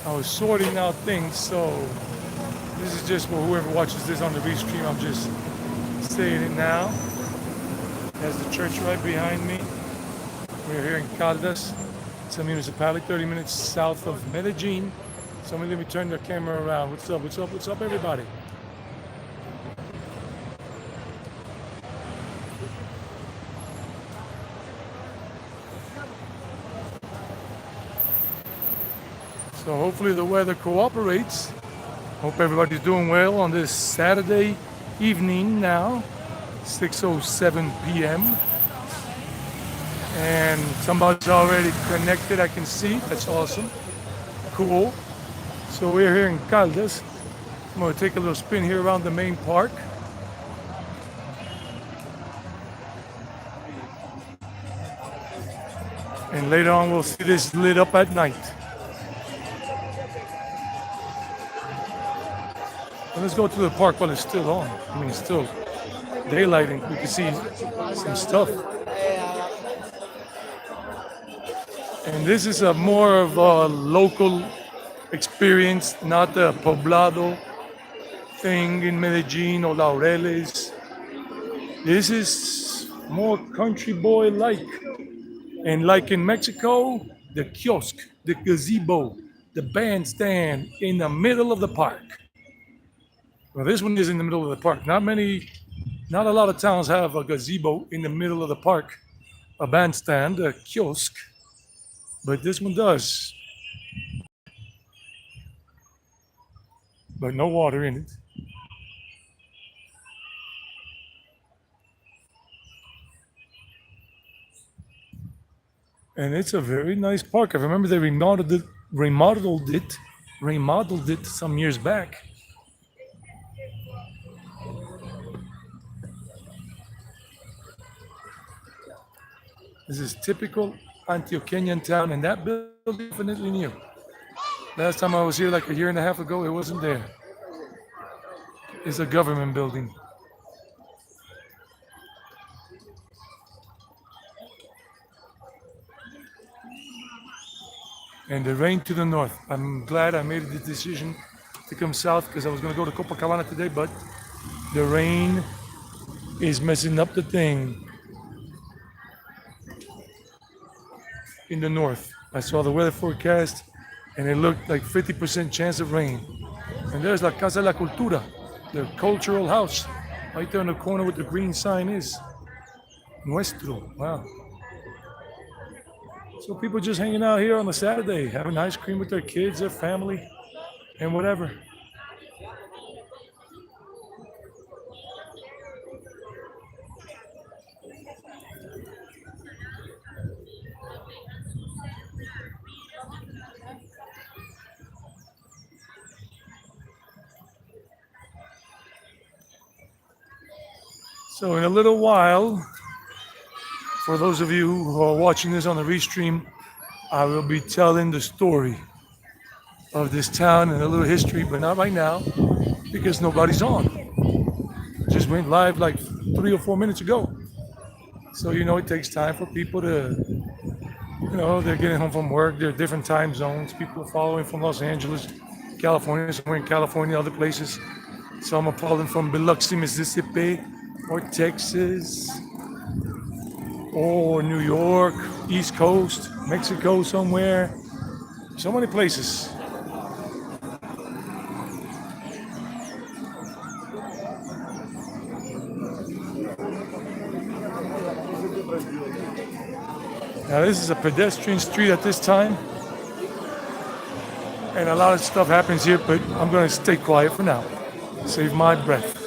I was sorting out things, so this is just for whoever watches this on the restream. I'm just saying it now. There's the church right behind me. We're here in Caldas. It's a municipality 30 minutes south of Medellin. Somebody let me turn the camera around. What's up? What's up? What's up, everybody? So hopefully the weather cooperates. Hope everybody's doing well on this Saturday evening now, 6:07 p.m. And somebody's already connected, I can see. That's awesome. Cool. So we're here in Caldas. I'm going to take a little spin here around the main park. And later on, we'll see this lit up at night. And let's go to the park while it's still on. I mean, it's still daylighting. We can see some stuff. And this is a more of a local experience, not the poblado thing in Medellin or Laureles. This is more country boy like. And like in Mexico, the kiosk, the gazebo, the bandstand in the middle of the park. Well, this one is in the middle of the park. Not a lot of towns have a gazebo in the middle of the park, a bandstand, a kiosk, but this one does. But no water in it. And it's a very nice park. I remember they remodeled it some years back. This is typical Antioquia town, and that building definitely new. Last time I was here, like a year and a half ago, it wasn't there. It's a government building. And the rain to the north. I'm glad I made the decision to come south because I was going to go to Copacabana today, but the rain is messing up the thing in the north. I saw the weather forecast and it looked like 50% chance of rain. And there's La Casa de la Cultura, the cultural house, right there in the corner with the green sign is Nuestro. Wow. So people just hanging out here on a Saturday, having ice cream with their kids, their family, and whatever. So in a little while, for those of you who are watching this on the restream, I will be telling the story of this town and a little history, but not right now because nobody's on. Just went live like 3 or 4 minutes ago. So it takes time for people to, they're getting home from work. There are different time zones. People are following from Los Angeles, California, somewhere in California, other places. Some are following from Biloxi, Mississippi, or Texas, or New York, East Coast, Mexico somewhere. So many places. Now this is a pedestrian street at this time. And a lot of stuff happens here, but I'm going to stay quiet for now. Save my breath.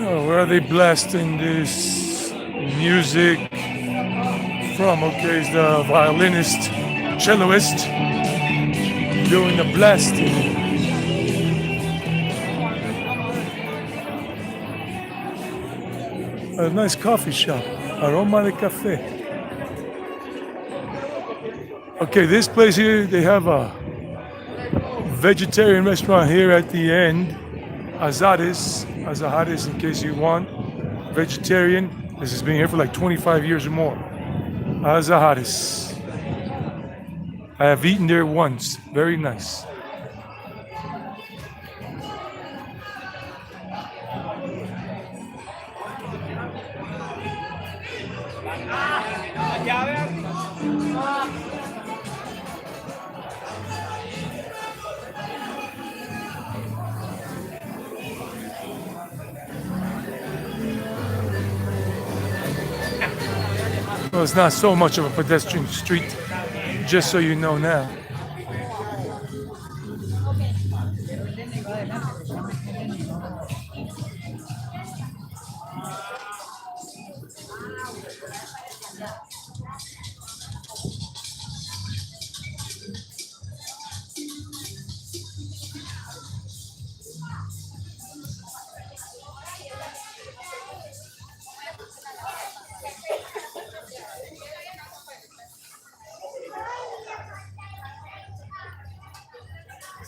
Oh, where are they blasting this music from? Okay, it's the violinist, celloist doing the blasting. A nice coffee shop, Aroma de Café. Okay, this place here, they have a vegetarian restaurant here at the end. Azahares, in case you want. Vegetarian. This has been here for like 25 years or more. Azahares. I have eaten there once. Very nice. Well, it's not so much of a pedestrian street, just so you know now.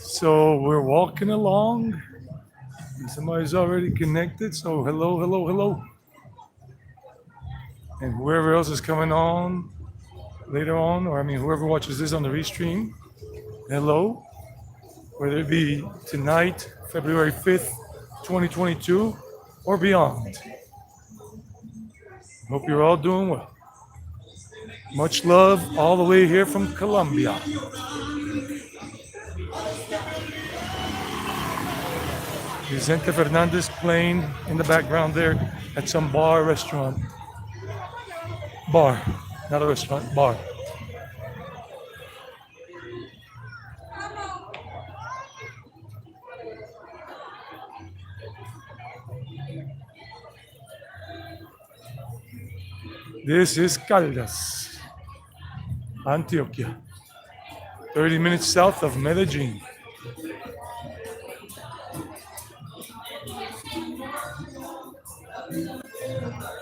So we're walking along, and somebody's already connected. So hello, hello, hello. And whoever else is coming on later on, or I mean, whoever watches this on the restream, hello. Whether it be tonight, February 5th, 2022, or beyond. Hope you're all doing well. Much love all the way here from Colombia. Vicente Fernandez playing in the background there at some bar, restaurant. Bar, not a restaurant, bar. This is Caldas, Antioquia, 30 minutes south of Medellin.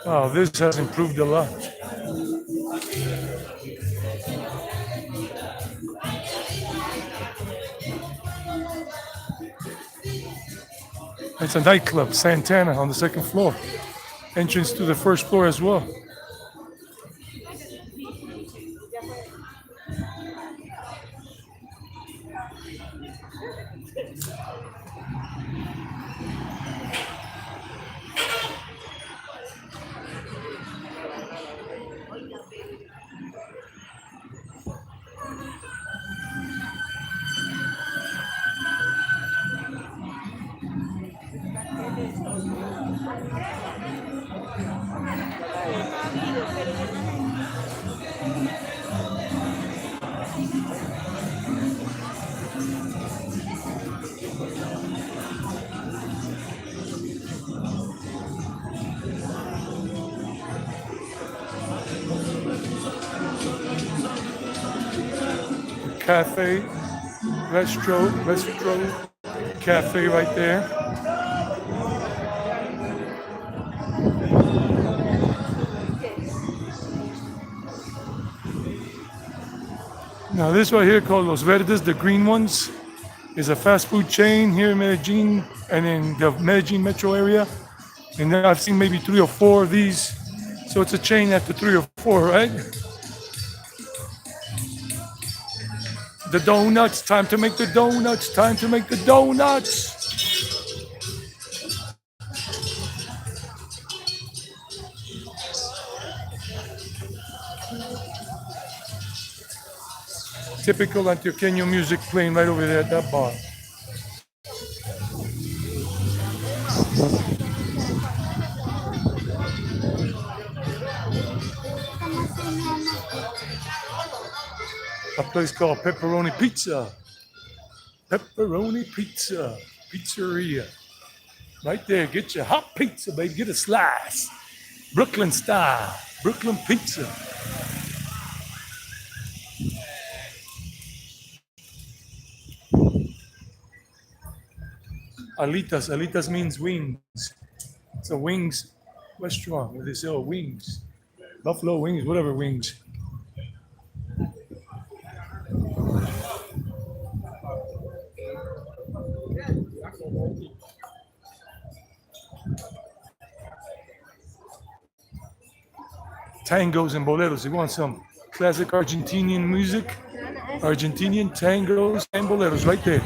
Wow, this has improved a lot. It's a nightclub, Santana, on the second floor. Entrance to the first floor as well. Cafe, Restro Cafe right there. Now this right here called Los Verdes, the green ones, is a fast food chain here in Medellin and in the Medellin metro area. And then I've seen maybe 3 or 4 of these. So it's a chain after 3 or 4, right? The donuts. Time to make the donuts. Time to make the donuts. Typical Antioqueño music playing right over there at that bar. A place called Pepperoni Pizza. Pepperoni Pizza. Pizzeria. Right there. Get your hot pizza, baby. Get a slice. Brooklyn style. Brooklyn pizza. Alitas. Alitas means wings. It's a wings restaurant where they sell wings. Buffalo wings, whatever wings. Tangos and boleros. You want some classic Argentinian music? Argentinian tangos and boleros right there.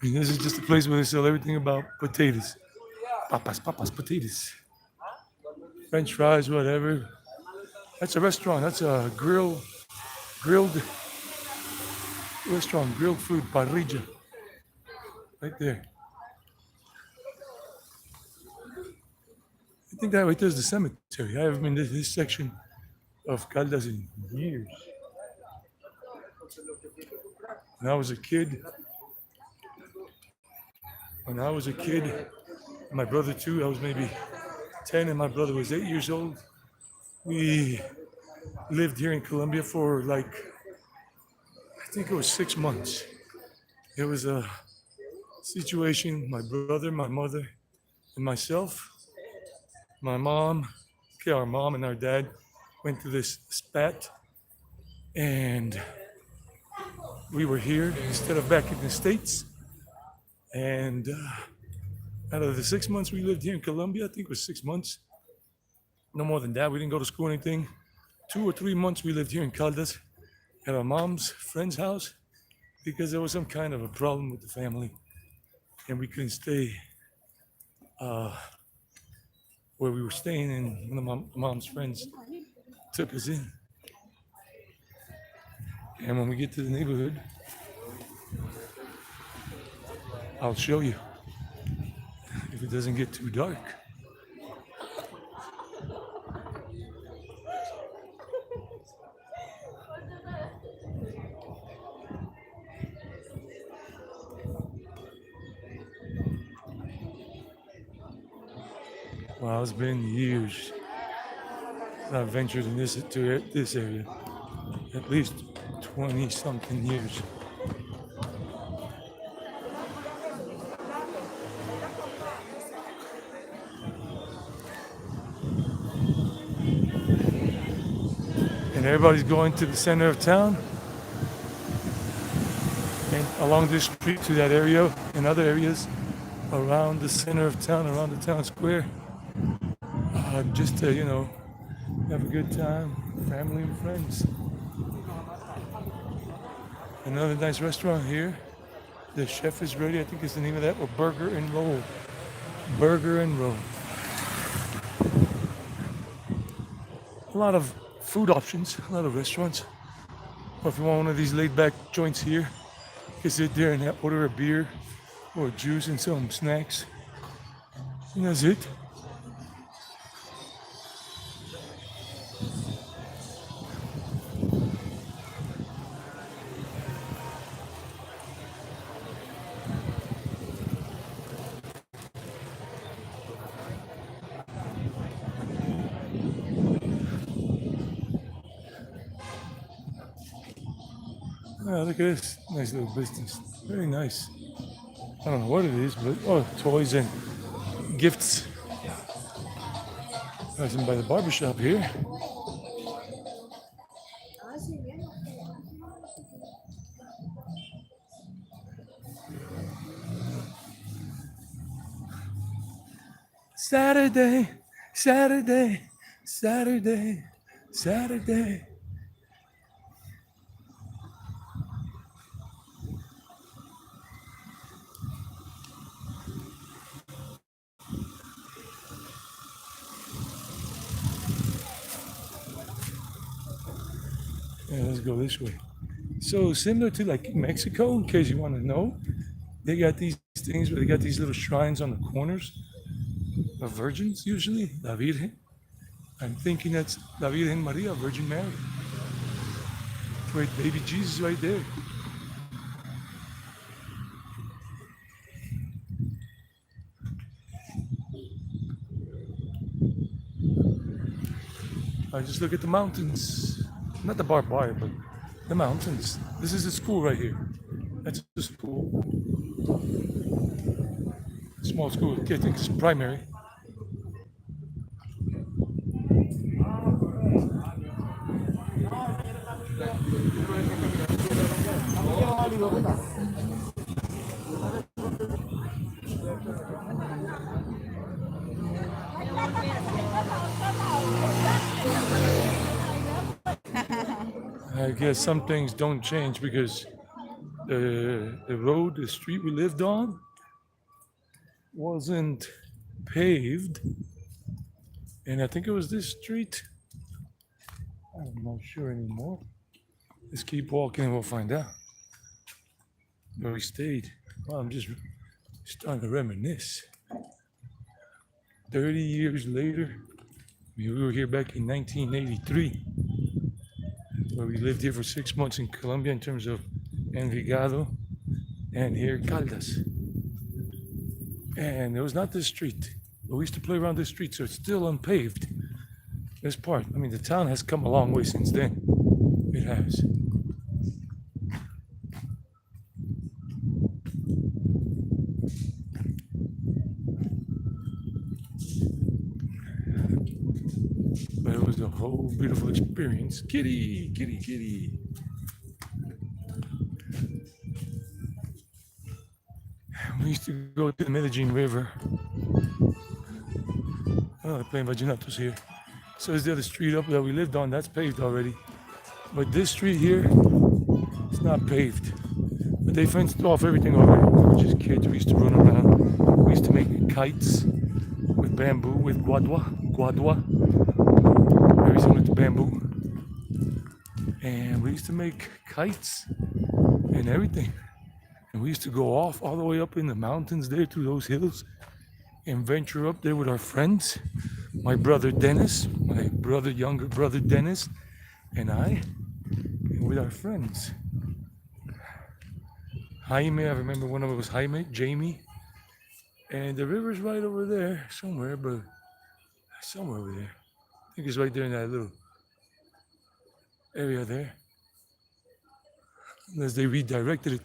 And this is just a place where they sell everything about potatoes. Papas, potatoes. French fries, whatever. That's a restaurant. That's a grilled restaurant, grilled food, parrilla. Right there. I think that right there is the cemetery. I haven't been to this section of Caldas in years. When I was a kid, my brother too, I was maybe 10 and my brother was 8 years old. We lived here in Colombia for like, I think it was 6 months. It was a situation, my brother, my mother, and myself. My mom, our mom and our dad went to this spat and we were here instead of back in the States. And out of the 6 months we lived here in Colombia, I think it was 6 months, no more than that. We didn't go to school or anything. 2 or 3 months we lived here in Caldas at our mom's friend's house because there was some kind of a problem with the family and we couldn't stay where we were staying, and one of my mom's friends took us in. And when we get to the neighborhood, I'll show you if it doesn't get too dark. Well, it's been years I've ventured in this area, at least 20 something years. And everybody's going to the center of town and along this street to that area and other areas around the center of town, around the town square, just to, have a good time, family and friends. Another nice restaurant here. The chef is ready, I think is the name of that, or Burger and Roll. Burger and Roll. A lot of food options, a lot of restaurants. Or if you want one of these laid back joints here, you can sit there and order a beer or juice and some snacks. And that's it. Oh, look at this nice little business. Very nice. I don't know what it is, but toys and gifts. Passing by the barbershop here. Saturday, Saturday, Saturday, Saturday. Yeah, let's go this way. So similar to like Mexico, in case you want to know, they got these things where they got these little shrines on the corners of virgins, usually La Virgen. I'm thinking that's La Virgen Maria, Virgin Mary. Wait, baby Jesus right there. I just look at the mountains. Not the barbed wire, but the mountains. This is a school right here. That's a school. Small school. I think it's primary. I guess some things don't change because the road, the street we lived on wasn't paved. And I think it was this street. I'm not sure anymore. Let's keep walking and we'll find out where we stayed. Well, I'm just starting to reminisce. 30 years later, we were here back in 1983, where we lived here for 6 months in Colombia in terms of Envigado and here Caldas. And it was not this street, but we used to play around this street, so it's still unpaved. This part, I mean, the town has come a long way since then. It has. But it was a whole beautiful experience. Kitty, kitty, kitty. We used to go to the Medellin River. Oh, they're playing Vaginatos here. So is the other street up that we lived on, that's paved already. But this street here, it's not paved. But they fenced off everything already. We were just kids, we used to run around. We used to make kites with bamboo, with guadua. Very similar to bamboo. And we used to make kites and everything. And we used to go off all the way up in the mountains there to those hills and venture up there with our friends. My brother Dennis, my younger brother Dennis, and I, and with our friends. Jaime, I remember one of them was Jaime, Jamie. And the river's right over there somewhere, but somewhere over there. I think it's right there in that little area there. Unless they redirected it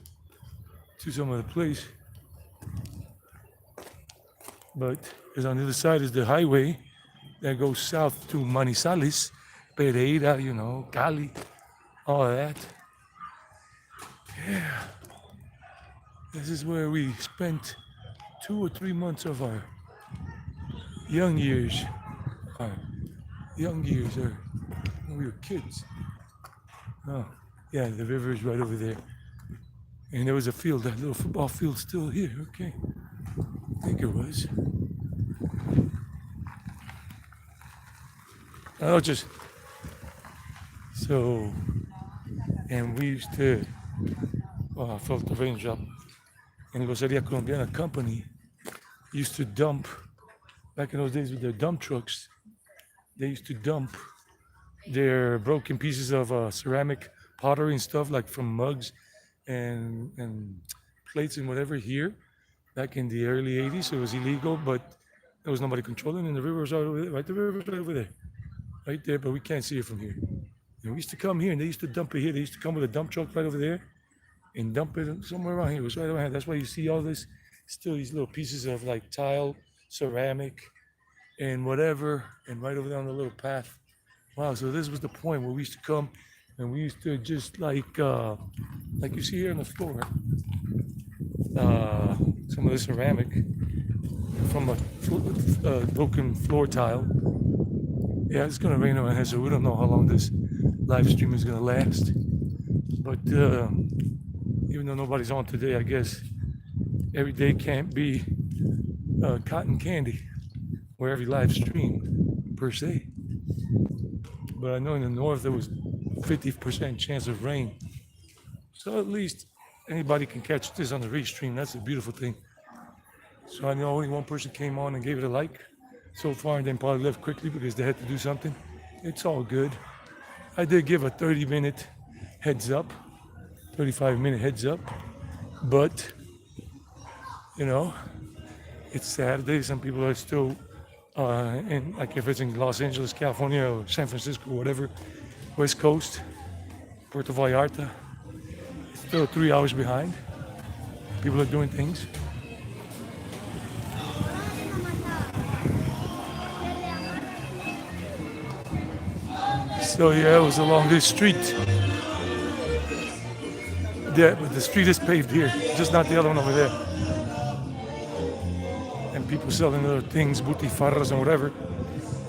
to some other place. But because on the other side is the highway that goes south to Manizales, Pereira, Cali, all of that. Yeah. This is where we spent 2 or 3 months of our young years. Our young years, or when we were kids. Oh, yeah, the river is right over there. And there was a field, that little football field still here, okay. I think it was. Oh, just so, and we used to, I felt the raindrop. And Groseria Colombiana company used to dump, back in those days with their dump trucks, they used to dump their broken pieces of ceramic pottery and stuff, like from mugs and plates and whatever here. Back in the early 80s, it was illegal, but there was nobody controlling, and the river was right over there, right? The river was right over there, right there, but we can't see it from here. And we used to come here, and they used to dump it here. They used to come with a dump truck right over there and dump it somewhere around here. It was right around here. That's why you see all this, still these little pieces of like tile, ceramic, and whatever, and right over there on the little path. Wow, so this was the point where we used to come, and we used to just like you see here on the floor, some of the ceramic, from a broken floor tile. Yeah, it's gonna rain around here, so we don't know how long this live stream is gonna last. But even though nobody's on today, I guess every day can't be cotton candy or every live stream per se. But I know in the north there was 50% chance of rain. So at least anybody can catch this on the restream. That's a beautiful thing. So I know only one person came on and gave it a like so far, and then probably left quickly because they had to do something. It's all good. I did give a 30-minute heads up, 35-minute heads up, but you know, it's Saturday. Some people are still in, like if it's in Los Angeles, California, or San Francisco, whatever, West Coast, Puerto Vallarta, it's still 3 hours behind. People are doing things. So yeah, it was along this street. Yeah, but the street is paved here, just not the other one over there. And people selling little things, butifarras and whatever.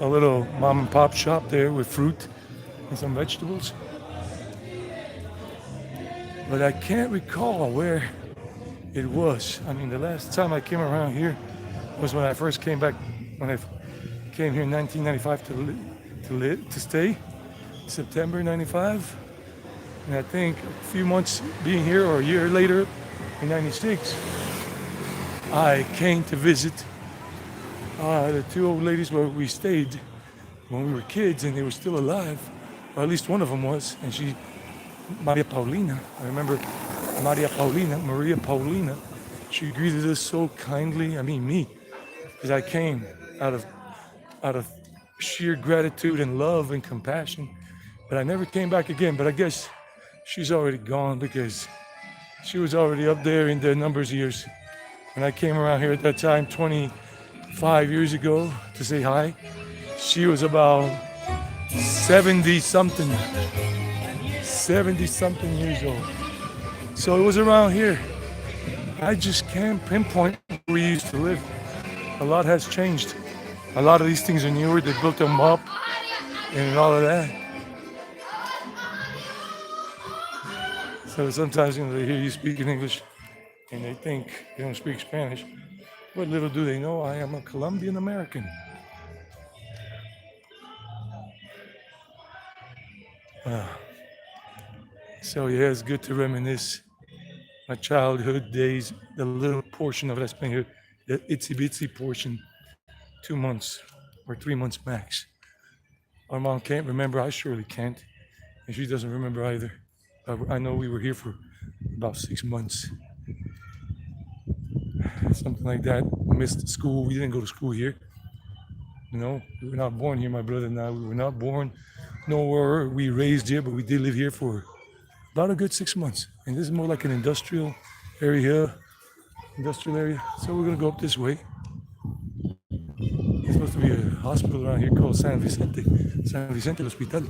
A little mom and pop shop there with fruit and some vegetables. But I can't recall where it was. I mean, the last time I came around here was when I first came back, when I came here in 1995 to stay, September 95. And I think a few months being here, or a year later, in 96, I came to visit the two old ladies where we stayed when we were kids, and they were still alive, or at least one of them was, and she, Maria Paulina, I remember Maria Paulina, she greeted us so kindly, I mean me, because I came out of sheer gratitude and love and compassion, but I never came back again. But I guess she's already gone because she was already up there in the numbers of years. When I came around here at that time, 25 years ago, to say hi, she was about 70 something years old. So it was around here. I just can't pinpoint where we used to live. A lot has changed. A lot of these things are newer. They built them up and all of that. So sometimes they hear you speak in English and they think you don't speak Spanish. But little do they know I am a Colombian American. So yeah, it's good to reminisce my childhood days, the little portion of it I spent here, the itsy bitsy portion, 2 months or 3 months max. Our mom can't remember, I surely can't, and she doesn't remember either. I know we were here for about 6 months, something like that. We missed school, we didn't go to school here. You know, we were not born here, my brother and I. We were not born, nor were we raised here, but we did live here for about a good 6 months. And this is more like an industrial area. So we're gonna go up this way. There's supposed to be a hospital around here called San Vicente el Hospital.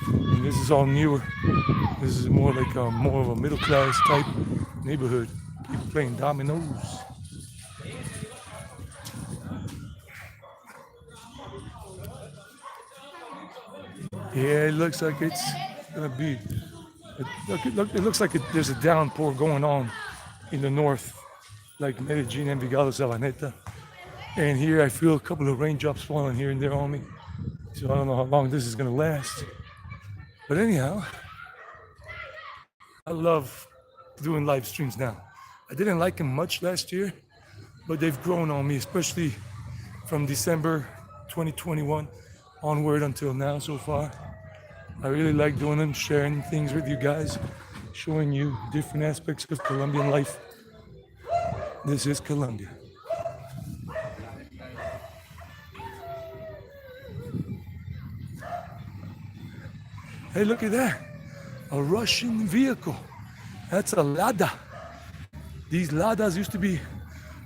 And this is all newer. This is more like more of a middle class type neighborhood. People playing dominoes. Yeah, it looks like it's gonna be. It looks like there's a downpour going on in the north, like Medellin, Envigado, Sabaneta. And here I feel a couple of raindrops falling here and there on me. So I don't know how long this is gonna last. But anyhow, I love doing live streams now. I didn't like them much last year, but they've grown on me, especially from December 2021 onward until now so far. I really like doing them, sharing things with you guys, showing you different aspects of Colombian life. This is Colombia. Hey, look at that. A Russian vehicle. That's a Lada. These Ladas used to be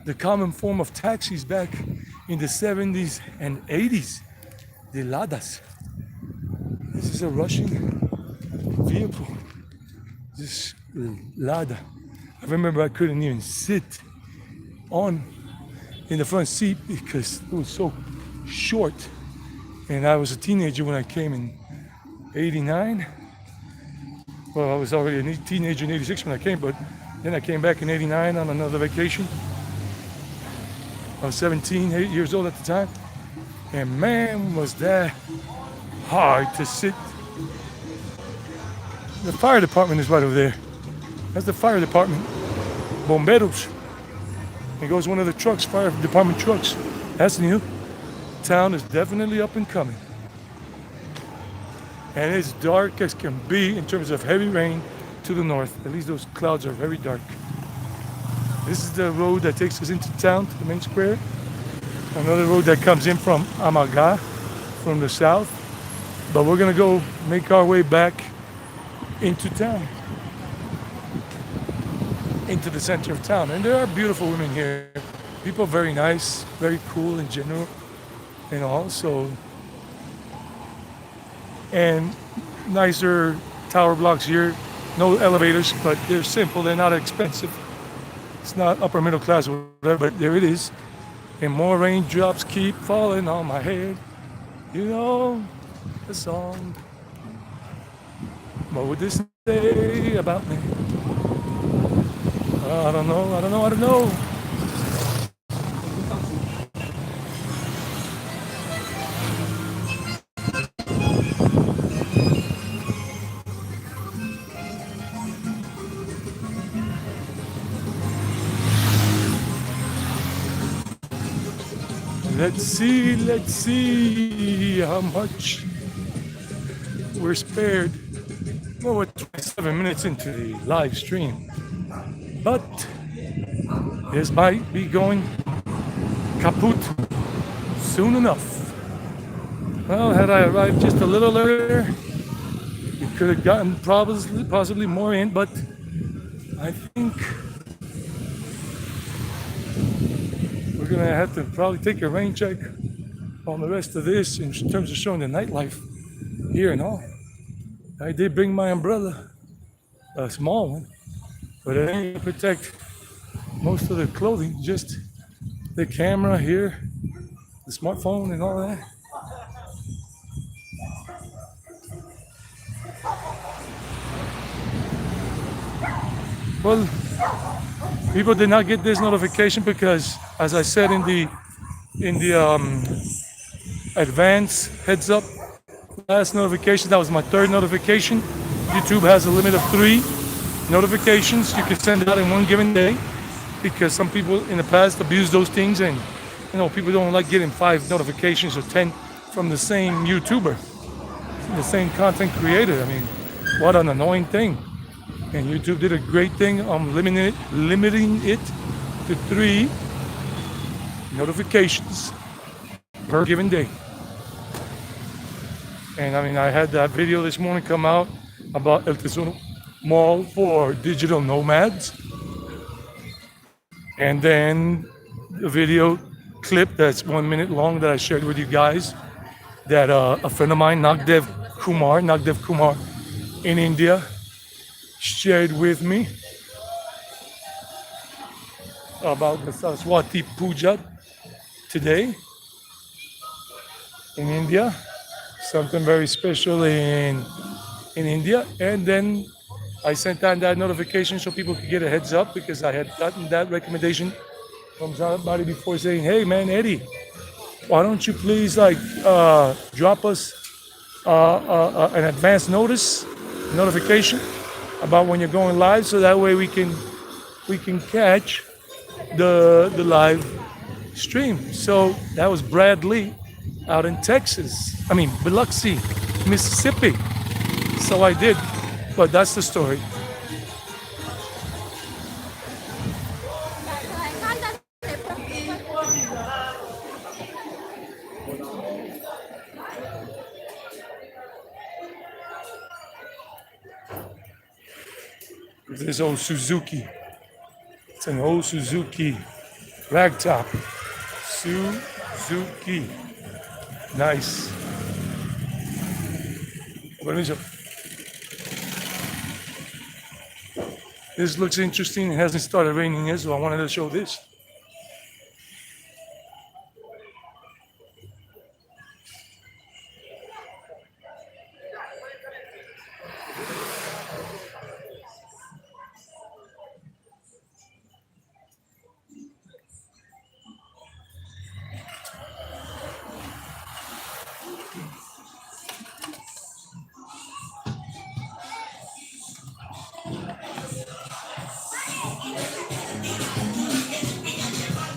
the common form of taxis back in the 70s and 80s. The Ladas. This is a Russian vehicle. This Lada. I remember I couldn't even sit on in the front seat because it was so short. And I was a teenager when I came in 89. Well, I was already a teenager in 86 when I came, but then I came back in 89 on another vacation. I was 17, 8 years old at the time. And man, was that hard to sit. The fire department is right over there. That's the fire department. Bomberos. It goes one of the trucks, fire department trucks. That's new. Town is definitely up and coming. And it's dark as can be in terms of heavy rain to the north. At least those clouds are very dark. This is the road that takes us into town, to the main square. Another road that comes in from Amaga, from the south. But we're gonna go make our way back into town, into the center of town. And there are beautiful women here. People are very nice, very cool in general, and also, and nicer tower blocks here. No elevators, but they're simple, they're not expensive. It's not upper middle class or whatever, but there it is. And more raindrops keep falling on my head. You know the song. What would this say about me? I don't know. Let's see how much we're spared. Well, we're 27 minutes into the live stream, but this might be going kaput soon enough. Well, had I arrived just a little earlier, we could have gotten possibly more in, but I think we're gonna have to probably take a rain check on the rest of this in terms of showing the nightlife here and all. I did bring my umbrella, a small one, but it ain't gonna protect most of the clothing, just the camera here, the smartphone and all that. Well, people did not get this notification because, as I said in the advance heads up last notification, that was my third notification. YouTube has a limit of 3 notifications you can send out in one given day, because some people in the past abused those things, and people don't like getting 5 notifications or 10 from the same YouTuber, the same content creator. I mean, what an annoying thing. And YouTube did a great thing on limiting it to 3 notifications per given day. And I mean, I had that video this morning come out about El Tesoro Mall for digital nomads. And then the video clip that's 1 minute long that I shared with you guys, that a friend of mine, Nagdev Kumar in India, shared with me about the Saraswati Puja today in India. Something very special in India. And then I sent out that notification so people could get a heads up, because I had gotten that recommendation from somebody before saying, hey man, Eddie, why don't you please drop us an advance notification about when you're going live, so that way we can catch the live stream. So that was Bradley out in Biloxi, Mississippi. So I did, but that's the story. This old Suzuki. It's an old Suzuki ragtop. Suzuki. Nice. This looks interesting. It hasn't started raining yet, so I wanted to show this.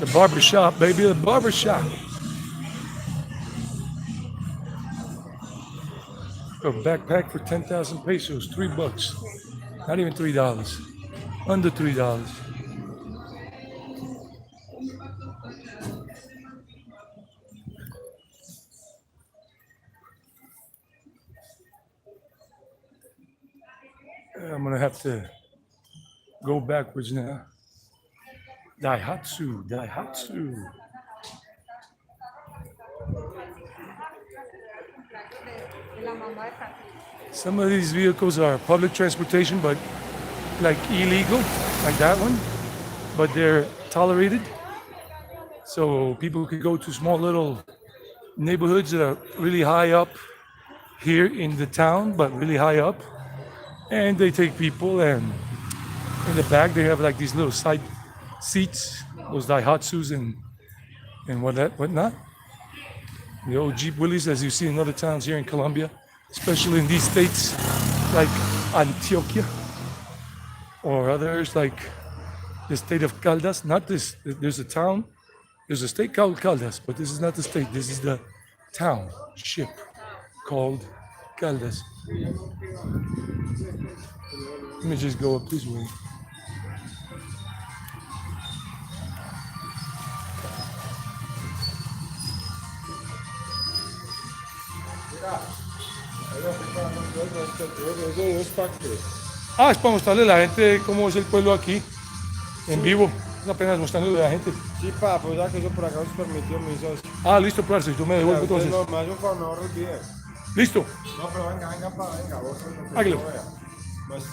The barber shop, baby, the barber shop. A backpack for 10,000 pesos, $3. Not even $3. Under $3. I'm gonna have to go backwards now. Daihatsu, Daihatsu. Some of these vehicles are public transportation, but like illegal, like that one, but they're tolerated. So people could go to small little neighborhoods that are really high up here in the town, but really high up. And they take people, and in the back they have like these little side seats, those Daihatsus and whatnot. The old Jeep Willys, as you see in other towns here in Colombia, especially in these states like Antioquia or others like the state of Caldas. Not this, there's a town, there's a state called Caldas, but this is not the state, this is the township called Caldas. Let me just go up this way. Ah, es para mostrarle a la gente cómo es el pueblo aquí, en vivo. Es apenas mostrarle a la gente. Sí, pa, pues ya que eso por acá os permitió mi socio. Ah, listo, parce, yo me devuelvo Ustedes entonces. no, me hace un favor, no olviden. Listo. No, pero venga, pa, venga, vos Hágalo. Muestre.